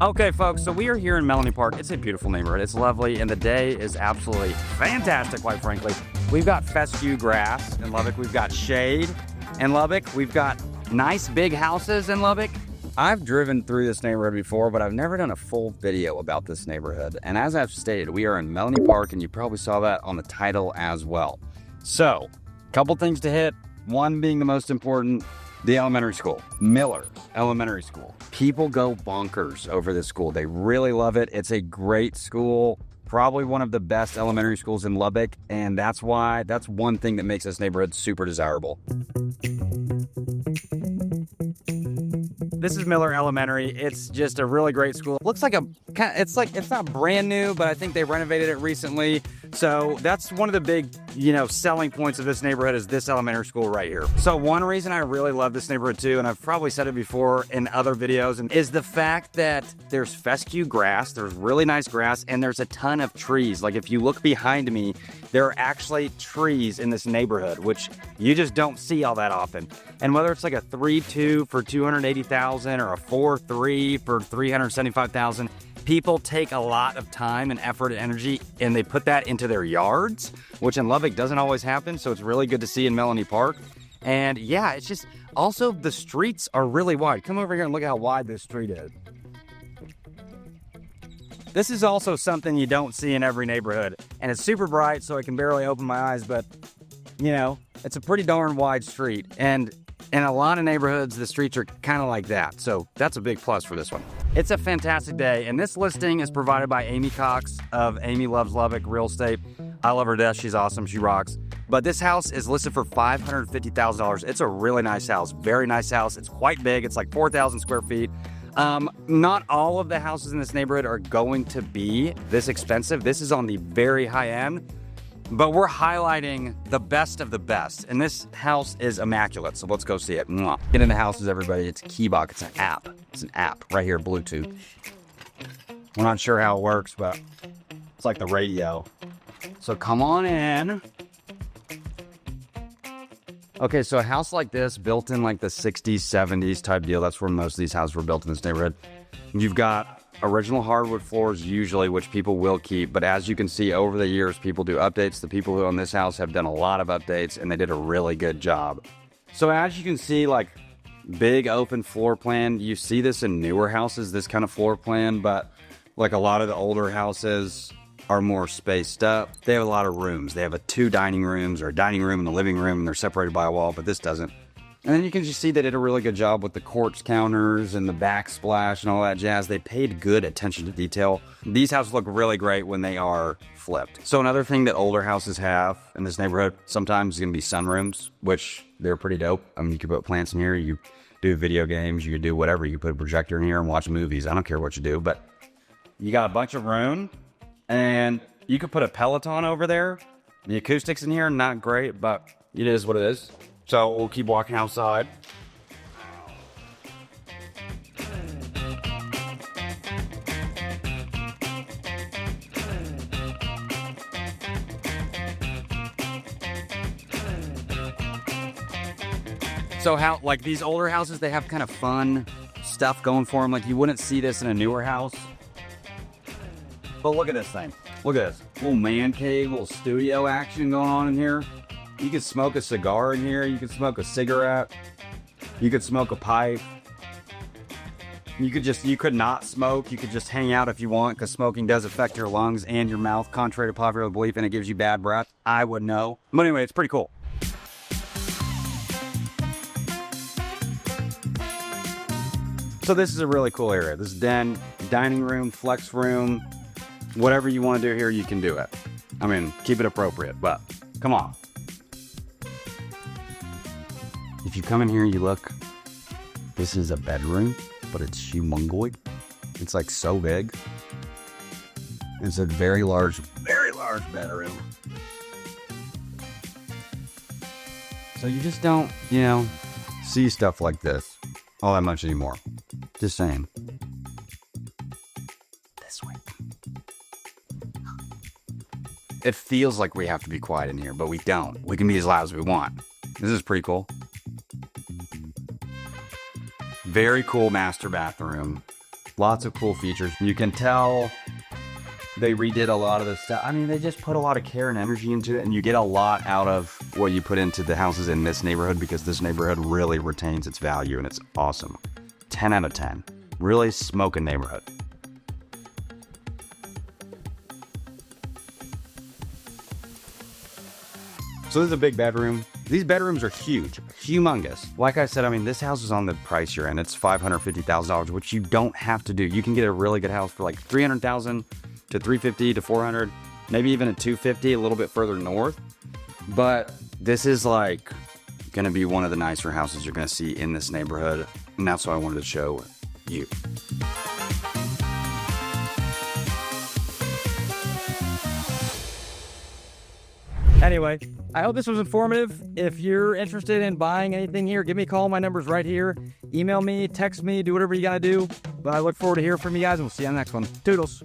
Okay, folks, so we are here in Melanie Park. It's a beautiful neighborhood. It's lovely, and the day is absolutely fantastic, quite frankly. We've got fescue grass in Lubbock. We've got shade in Lubbock. We've got nice big houses in Lubbock. I've driven through this neighborhood before, but I've never done a full video about this neighborhood. And as I've stated, we are in Melanie Park, and you probably saw that on the title as well. So, a couple things to hit. One being the most important, the elementary school, Miller Elementary School. People go bonkers over this school. They really love it. It's a great school, probably one of the best elementary schools in Lubbock, and that's one thing that makes this neighborhood super desirable. This is Miller Elementary. It's just a really great school. Looks like it's not brand new, but I think they renovated it recently. So that's one of the big, selling points of this neighborhood is this elementary school right here. So one reason I really love this neighborhood too, and I've probably said it before in other videos, is the fact that there's fescue grass, there's really nice grass, and there's a ton of trees. Like if you look behind me, there are actually trees in this neighborhood, which you just don't see all that often. And whether it's like a 3-2 for $280,000 or a 4-3 for $375,000, people take a lot of time and effort and energy, and they put that into their yards, which in Lubbock doesn't always happen. So it's really good to see in Melanie Park. And yeah, it's just also the streets are really wide. Come over here and look at how wide this street is. This is also something you don't see in every neighborhood, and it's super bright, so I can barely open my eyes, but it's a pretty darn wide street. And in a lot of neighborhoods, the streets are kind of like that. So that's a big plus for this one. It's a fantastic day, and this listing is provided by Amy Cox of Amy Loves Lubbock Real Estate. I love her to death. She's awesome. She rocks. But this house is listed for $550,000. It's a really nice house. Very nice house. It's quite big. It's like 4,000 square feet. Not all of the houses in this neighborhood are going to be this expensive. This is on the very high end. But we're highlighting the best of the best. And this house is immaculate. So let's go see it. Mwah. Get into houses, everybody. It's Keybok. It's an app. It's an app right here, Bluetooth. We're not sure how it works, but it's like the radio. So come on in. Okay, so a house like this, built in like the 60s, 70s type deal. That's where most of these houses were built in this neighborhood. You've got original hardwood floors usually, which people will keep, but as you can see over the years, people do updates. The people who own this house have done a lot of updates, and they did a really good job. So as you can see, like big open floor plan, you see this in newer houses, this kind of floor plan, but like a lot of the older houses are more spaced up. They have a lot of rooms. They have 2 dining rooms or a dining room and a living room, and they're separated by a wall, but this doesn't. And then you can just see they did a really good job with the quartz counters and the backsplash and all that jazz. They paid good attention to detail. These houses look really great when they are flipped. So another thing that older houses have in this neighborhood sometimes is going to be sunrooms, which they're pretty dope. I mean, you can put plants in here, you do video games, you can do whatever. You can put a projector in here and watch movies. I don't care what you do, but you got a bunch of room, and you could put a Peloton over there. The acoustics in here, not great, but it is what it is. So we'll keep walking outside. So how, like these older houses, they have kind of fun stuff going for them. Like you wouldn't see this in a newer house. But look at this thing. Look at this. Little man cave, little studio action going on in here. You could smoke a cigar in here. You could smoke a cigarette. You could smoke a pipe. You could not smoke. You could just hang out if you want, because smoking does affect your lungs and your mouth, contrary to popular belief, and it gives you bad breath. I would know. But anyway, it's pretty cool. So this is a really cool area. This is den, dining room, flex room, whatever you want to do here, you can do it. I mean, keep it appropriate, but come on. If you come in here, you look, this is a bedroom, but it's humongoid. It's like so big. It's a very large bedroom. So you just don't, see stuff like this all that much anymore. Just saying. This way. It feels like we have to be quiet in here, but we don't. We can be as loud as we want. This is pretty cool. Very cool master bathroom. Lots of cool features. You can tell they redid a lot of the stuff. I mean, they just put a lot of care and energy into it, and you get a lot out of what you put into the houses in this neighborhood because this neighborhood really retains its value, and it's awesome. 10 out of 10. Really smoking neighborhood. So this is a big bedroom. These bedrooms are huge, humongous. Like I said, I mean, this house is on the price you're in. It's $550,000, which you don't have to do. You can get a really good house for like $300,000 to $350,000 to $400,000, maybe even at $250,000, a little bit further north. But this is like gonna be one of the nicer houses you're gonna see in this neighborhood, and that's what I wanted to show you. Anyway, I hope this was informative. If you're interested in buying anything here, give me a call. My number's right here. Email me, text me, do whatever you gotta do. But I look forward to hearing from you guys, and we'll see you on the next one. Toodles.